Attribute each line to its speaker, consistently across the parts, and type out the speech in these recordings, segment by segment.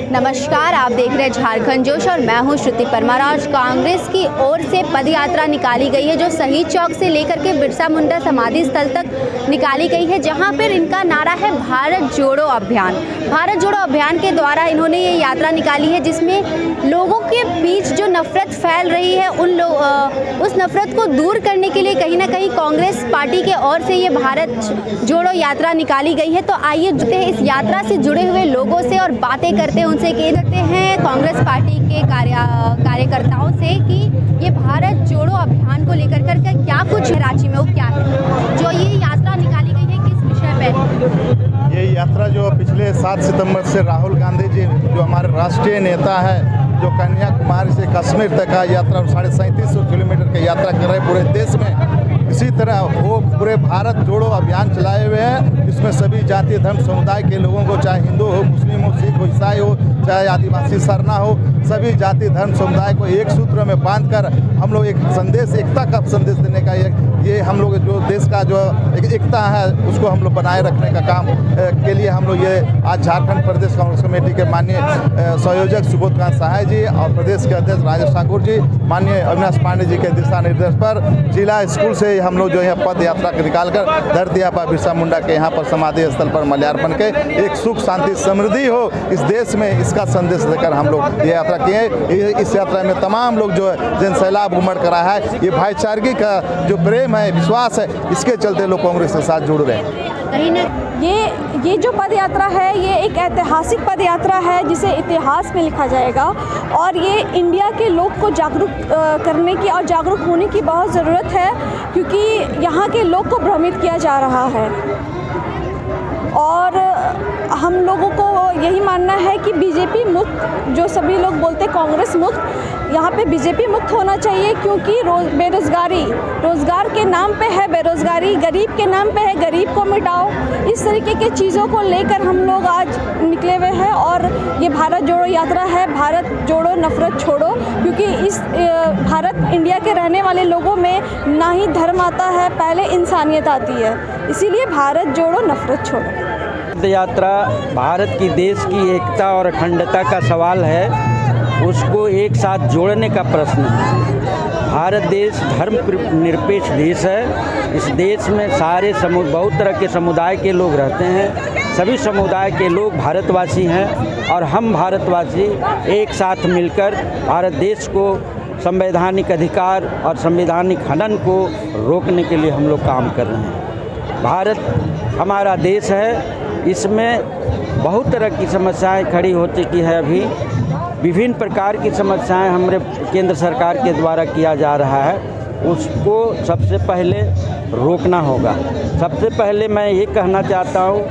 Speaker 1: नमस्कार, आप देख रहे हैं झारखंड जोश और मैं हूं श्रुति परमार। आज कांग्रेस की ओर से पद यात्रा निकाली गई है जो शहीद चौक से लेकर के बिरसा मुंडा समाधि स्थल तक निकाली गई है, जहां पर इनका नारा है भारत जोड़ो अभियान। भारत जोड़ो अभियान के द्वारा इन्होंने ये यात्रा निकाली है जिसमें लोगों के बीच जो नफरत फैल रही है उस नफरत को दूर करने के लिए कहीं ना कहीं कांग्रेस पार्टी के ओर से ये भारत जोड़ो यात्रा निकाली गई है। तो आइए जुड़ते हैं इस यात्रा से जुड़े हुए लोगों से और बातें करते हैं उनसे, कह सकते हैं कांग्रेस पार्टी के कार्यकर्ताओं से कि ये भारत जोड़ो अभियान को लेकर कर क्या कुछ है रांची में, वो क्या है जो ये यात्रा निकाली गई है, किस विषय पर?
Speaker 2: ये यात्रा जो पिछले 7 सितंबर से राहुल गांधी जी जो हमारे राष्ट्रीय नेता है, जो कन्याकुमारी से कश्मीर तक का यात्रा 3750 किलोमीटर की यात्रा कर रहे पूरे देश में, इसी तरह वो पूरे भारत जोड़ो अभियान चलाए हुए हैं। इसमें सभी जाति धर्म समुदाय के लोगों को, चाहे हिंदू हो, मुस्लिम हो, सिख हो, ईसाई हो, चाहे आदिवासी सरना हो, सभी जाति धर्म समुदाय को एक सूत्र में बांधकर हम लोग एक संदेश, एकता का संदेश देने का ये हम लोग जो देश का जो एकता है उसको हम लोग बनाए रखने का काम के लिए हम लोग ये आज झारखंड प्रदेश कांग्रेस कमेटी के माननीय संयोजक सुबोध कांत सहाय जी और प्रदेश के अध्यक्ष राजेश ठाकुर जी, माननीय अविनाश पांडे जी के दिशा निर्देश पर जिला स्कूल से हम लोग जो है पद यात्रा निकालकर धरती आबा बिरसा मुंडा के यहाँ पर समाधि स्थल पर माल्यार्पण के एक सुख शांति समृद्धि हो इस देश में, इसका संदेश देकर हम लोग ये यात्रा किए। इस यात्रा में तमाम लोग जो है जन सैलाब उमड़ कर रहा है। ये भाईचारगी का जो प्रेम है, विश्वास है, इसके चलते लोग कांग्रेस के साथ जुड़ रहे हैं।
Speaker 3: ये जो पद यात्रा है ये एक ऐतिहासिक पद यात्रा है जिसे इतिहास में लिखा जाएगा और ये इंडिया के लोग को जागरूक करने की और जागरूक होने की बहुत ज़रूरत है, क्योंकि यहाँ के लोग को भ्रमित किया जा रहा है और हम लोगों को यही मानना है कि बीजेपी मुक्त, जो सभी लोग बोलते कांग्रेस मुक्त, यहाँ पे बीजेपी मुक्त होना चाहिए, क्योंकि बेरोज़गारी रोज़गार के नाम पे है बेरोज़गारी, गरीब के नाम पे है गरीब को मिटाओ, इस तरीके के चीज़ों को लेकर हम लोग आज निकले हुए हैं और ये भारत जोड़ो यात्रा है, भारत जोड़ो नफरत छोड़ो, क्योंकि इस भारत इंडिया के रहने वाले लोगों में ना ही धर्म आता है, पहले इंसानियत आती है, इसीलिए भारत जोड़ो नफरत छोड़ो।
Speaker 4: यात्रा भारत की देश की एकता और अखंडता का सवाल है, उसको एक साथ जोड़ने का प्रश्न है। भारत देश धर्म निरपेक्ष देश है। इस देश में सारे बहुत तरह के समुदाय के लोग रहते हैं, सभी समुदाय के लोग भारतवासी हैं और हम भारतवासी एक साथ मिलकर भारत देश को संवैधानिक अधिकार और संवैधानिक हनन को रोकने के लिए हम लोग काम कर रहे हैं। भारत हमारा देश है, इसमें बहुत तरह की समस्याएं खड़ी हो चुकी है। अभी विभिन्न प्रकार की समस्याएं हमारे केंद्र सरकार के द्वारा किया जा रहा है, उसको सबसे पहले रोकना होगा। सबसे पहले मैं ये कहना चाहता हूँ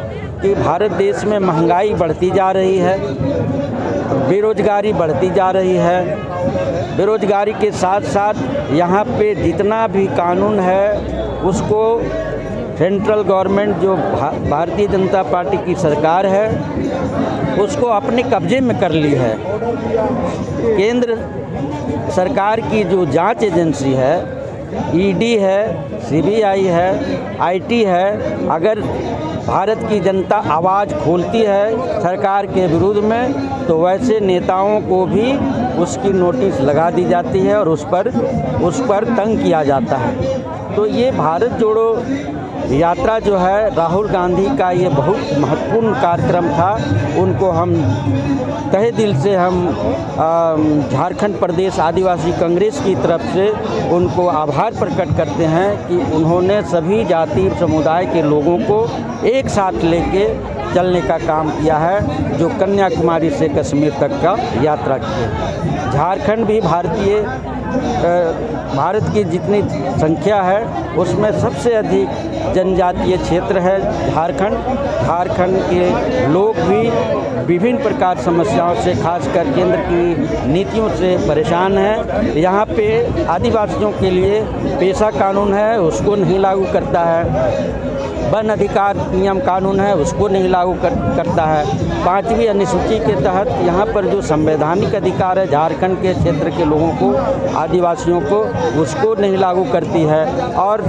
Speaker 4: कि भारत देश में महंगाई बढ़ती जा रही है, बेरोजगारी बढ़ती जा रही है। बेरोजगारी के साथ साथ यहाँ पे जितना भी कानून है उसको सेंट्रल गवर्नमेंट जो भारतीय जनता पार्टी की सरकार है उसको अपने कब्जे में कर ली है। केंद्र सरकार की जो जांच एजेंसी है, ईडी है, सीबीआई है, आईटी है, अगर भारत की जनता आवाज़ खोलती है सरकार के विरुद्ध में तो वैसे नेताओं को भी उसकी नोटिस लगा दी जाती है और उस पर तंग किया जाता है। तो ये भारत जोड़ो यात्रा जो है राहुल गांधी का ये बहुत महत्वपूर्ण कार्यक्रम था, उनको हम तहे दिल से हम झारखंड प्रदेश आदिवासी कांग्रेस की तरफ से उनको आभार प्रकट करते हैं कि उन्होंने सभी जाति समुदाय के लोगों को एक साथ लेके चलने का काम किया है, जो कन्याकुमारी से कश्मीर तक का यात्रा की। झारखंड भी भारत की जितनी संख्या है उसमें सबसे अधिक जनजातीय क्षेत्र है झारखंड के लोग भी विभिन्न प्रकार समस्याओं से, खासकर केंद्र की नीतियों से परेशान हैं। यहाँ पे आदिवासियों के लिए पेशा कानून है, उसको नहीं लागू करता है। वन अधिकार नियम कानून है उसको नहीं लागू करता है। 5वीं अनुसूची के तहत यहाँ पर जो संवैधानिक अधिकार है झारखंड के क्षेत्र के लोगों को, आदिवासियों को, उसको नहीं लागू करती है। और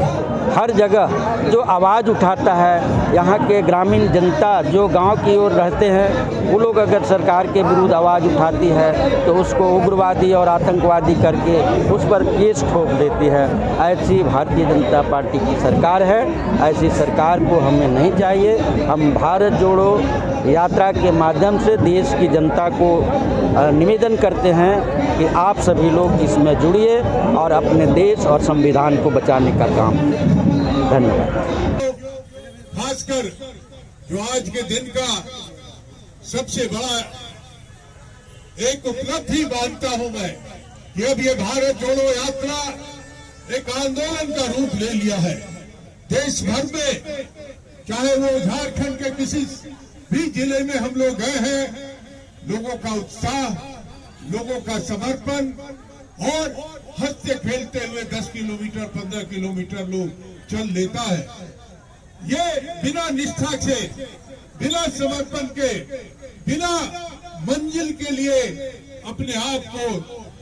Speaker 4: हर जगह जो आवाज़ उठाता है यहाँ के ग्रामीण जनता जो गांव की ओर रहते हैं, वो लोग अगर सरकार के विरुद्ध आवाज़ उठाती है तो उसको उग्रवादी और आतंकवादी करके उस पर केस ठोक देती है। ऐसी भारतीय जनता पार्टी की सरकार है, ऐसी सरकार को हमें नहीं चाहिए। हम भारत जोड़ो यात्रा के माध्यम से देश की जनता को निवेदन करते हैं कि आप सभी लोग इसमें जुड़िए और अपने देश और संविधान को बचाने का काम करें। धन्यवाद।
Speaker 5: खासकर जो आज के दिन का सबसे बड़ा एक उपलब्धि मानता हूं मैं कि अब ये भारत जोड़ो यात्रा एक आंदोलन का रूप ले लिया है। देश भर में, चाहे वो झारखंड के किसी भी जिले में हम लोग गए हैं, लोगों का उत्साह, लोगों का समर्पण और हंसते खेलते हुए 10 किलोमीटर 15 किलोमीटर लोग चल लेता है। ये बिना निष्ठा से, बिना समर्पण के, बिना मंजिल के लिए अपने आप को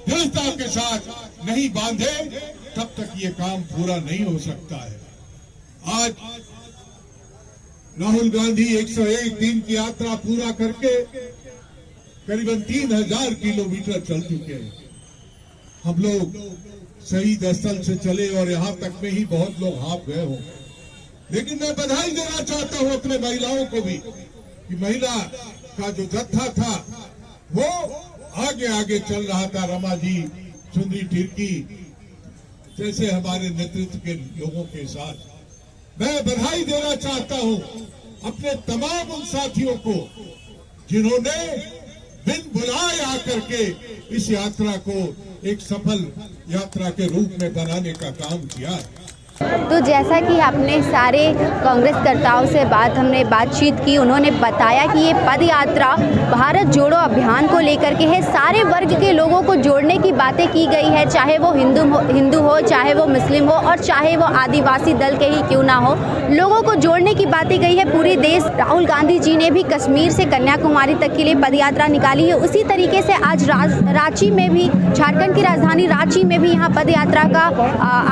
Speaker 5: दृढ़ता के साथ नहीं बांधे, तब तक ये काम पूरा नहीं हो सकता है। आज राहुल गांधी 101 दिन की यात्रा पूरा करके करीबन 3000 किलोमीटर चल चुके हैं। हम लोग शहीद स्थल से चले और यहां तक में ही बहुत लोग हाफ गए हों, लेकिन मैं बधाई देना चाहता हूं अपने महिलाओं को भी कि महिला का जो जत्था था वो आगे आगे चल रहा था। रमा जी, सुंदरी टिर्की जैसे हमारे नेतृत्व के लोगों के साथ मैं बधाई देना चाहता हूं अपने तमाम उन साथियों को जिन्होंने बिन बुलाए आकर के इस यात्रा को एक सफल यात्रा के रूप में बनाने का काम किया है।
Speaker 1: तो जैसा कि आपने सारे कांग्रेसकर्ताओं से हमने बातचीत की, उन्होंने बताया कि ये पद यात्रा भारत जोड़ो अभियान को लेकर के है। सारे वर्ग के लोगों को जोड़ने की बातें की गई है, चाहे वो हिंदू हो, चाहे वो मुस्लिम हो और चाहे वो आदिवासी दल के ही क्यों ना हो, लोगों को जोड़ने की बातें गई है पूरे देश। राहुल गांधी जी ने भी कश्मीर से कन्याकुमारी तक के लिए पद यात्रा निकाली है। उसी तरीके से आज रांची में भी, झारखंड की राजधानी रांची में भी यहाँ पद यात्रा का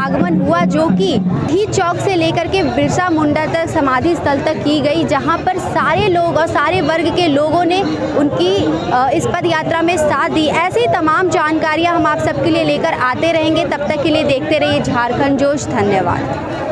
Speaker 1: आगमन हुआ, जो कि ही चौक से लेकर के बिरसा मुंडा तक समाधि स्थल तक की गई, जहां पर सारे लोग और सारे वर्ग के लोगों ने उनकी इस पद यात्रा में साथ दी। ऐसी तमाम जानकारियां हम आप सबके लिए लेकर आते रहेंगे। तब तक के लिए देखते रहिए झारखंड जोश। धन्यवाद।